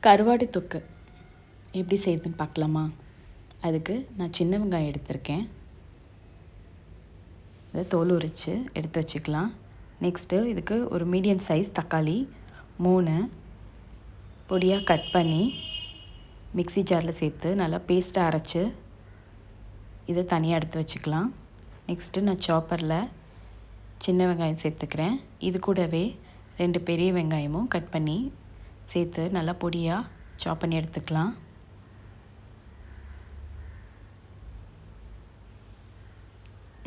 கருவாடு தொக்கு எப்படி செய்யுதுன்னு பார்க்கலாமா? அதுக்கு நான் சின்ன வெங்காயம் எடுத்திருக்கேன். அதை தோல் உரித்து எடுத்து வச்சுக்கலாம். நெக்ஸ்ட்டு இதுக்கு ஒரு மீடியம் சைஸ் தக்காளி 3 பொடியாக கட் பண்ணி மிக்ஸி ஜாரில் சேர்த்து நல்லா பேஸ்ட்டாக அரைச்சி இதை தனியாக எடுத்து வச்சுக்கலாம். நெக்ஸ்ட்டு நான் சாப்பரில் சின்ன வெங்காயம் சேர்த்துக்கிறேன். இது கூடவே 2 பெரிய வெங்காயமும் கட் பண்ணி சேர்த்து நல்லா பொடியாக சாப் பண்ணி எடுத்துக்கலாம்.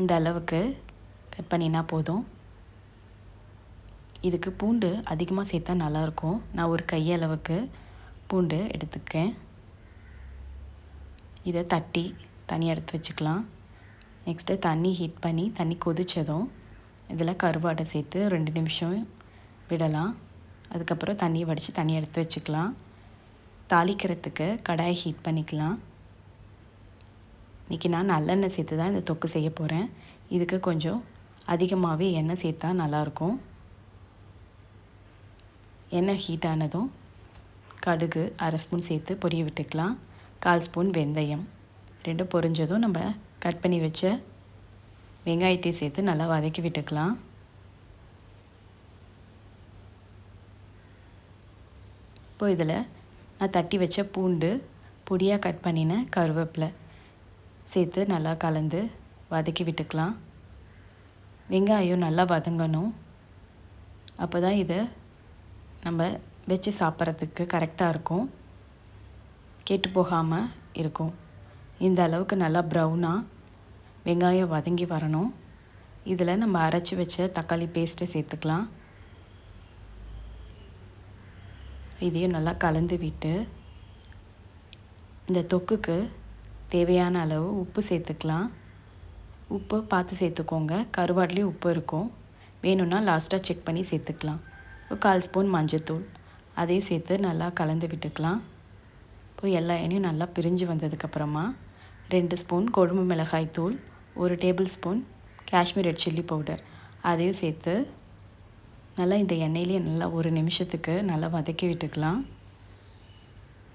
இந்த அளவுக்கு கட் பண்ணினா போதும். இதுக்கு பூண்டு அதிகமாக சேர்த்தா நல்லாயிருக்கும். நான் ஒரு கையளவுக்கு பூண்டு எடுத்துக்கேன். இதை தட்டி தனியாக எடுத்து வச்சுக்கலாம். நெக்ஸ்ட்டு தண்ணி ஹீட் பண்ணி தண்ணி கொதித்ததும் இதில் கருவாடை சேர்த்து 2 நிமிஷம் விடலாம். அதுக்கப்புறம் தண்ணியை வடித்து தண்ணி எடுத்து வச்சுக்கலாம். தாளிக்கிறதுக்கு கடாயை ஹீட் பண்ணிக்கலாம். இன்றைக்கி நான் நல்லெண்ணெய் சேர்த்து தான் இந்த தொக்கு செய்ய போகிறேன். இதுக்கு கொஞ்சம் அதிகமாகவே எண்ணெய் சேர்த்தா நல்லாயிருக்கும். எண்ணெய் ஹீட் ஆனதும் கடுகு 1/2 ஸ்பூன் சேர்த்து பொரிய விட்டுக்கலாம். 1/4 ஸ்பூன் வெந்தயம், 2 பொரிஞ்சதும் நம்ம கட் பண்ணி வச்ச வெங்காயத்தையும் சேர்த்து நல்லா வதக்கி விட்டுக்கலாம். இப்போ இதில் நான் தட்டி வச்ச பூண்டு, பொடியாக கட் பண்ணின கருவேப்பிலை சேர்த்து நல்லா கலந்து வதக்கி விட்டுக்கலாம். வெங்காயம் நல்லா வதங்கணும். அப்போ தான் இதை நம்ம வச்சு சாப்பிட்றதுக்கு கரெக்டாக இருக்கும், கெட்டு போகாமல் இருக்கும். இந்த அளவுக்கு நல்லா ப்ரௌனாக வெங்காயம் வதங்கி வரணும். இதில் நம்ம அரைச்சி வச்ச தக்காளி பேஸ்ட்டை சேர்த்துக்கலாம். இதையும் நல்லா கலந்து விட்டு இந்த தொக்குக்கு தேவையான அளவு உப்பு சேர்த்துக்கலாம். உப்பு பார்த்து சேர்த்துக்கோங்க. கருவாடுலேயும் உப்பு இருக்கும். வேணும்னா லாஸ்ட்டாக செக் பண்ணி சேர்த்துக்கலாம். 1/4 ஸ்பூன் மஞ்சள்தூள் அதையும் சேர்த்து நல்லா கலந்து விட்டுக்கலாம். இப்போ எல்லா எண்ணெயும் நல்லா பிரிஞ்சு வந்ததுக்கப்புறமா 2 ஸ்பூன் குழம்பு மிளகாய் தூள், 1 table spoon Kashmir red chilli powder அதையும் சேர்த்து நல்லா இந்த எண்ணெயிலேயே நல்லா 1 நிமிஷத்துக்கு நல்லா வதக்கி விட்டுக்கலாம்.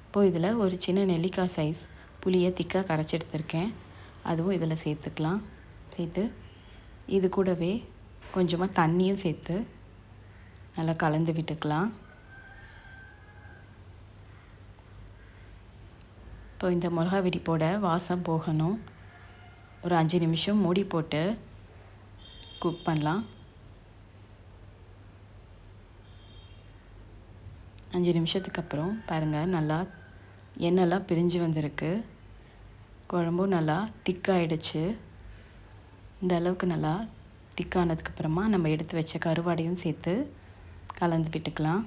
இப்போது இதில் ஒரு சின்ன நெல்லிக்காய் சைஸ் புளியை திக்காக கரைச்சி எடுத்துருக்கேன். அதுவும் இதில் சேர்த்துக்கலாம். சேர்த்து இது கூடவே கொஞ்சமாக தண்ணியும் சேர்த்து நல்லா கலந்து விட்டுக்கலாம். இப்போ இந்த மிளகா வெடிப்போட வாசம் போகணும். ஒரு 5 நிமிஷம் மூடி போட்டு குக் பண்ணலாம். 5 நிமிஷத்துக்கு அப்புறம் பாருங்கள், நல்லா எண்ணெய்லாம் பிரிஞ்சு வந்திருக்கு. குழம்பும் நல்லா திக்காகிடுச்சு. இந்த அளவுக்கு நல்லா திக்கானதுக்கப்புறமா நம்ம எடுத்து வச்ச கருவாடையும் சேர்த்து கலந்து விட்டுக்கலாம்.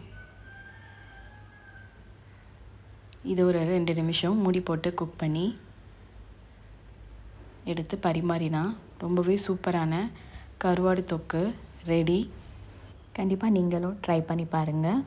இது ஒரு 2 நிமிஷம் மூடி போட்டு குக் பண்ணி எடுத்து பரிமாறினா ரொம்பவே சூப்பரான கருவாடு தொக்கு ரெடி. கண்டிப்பாக நீங்களும் ட்ரை பண்ணி பாருங்கள்.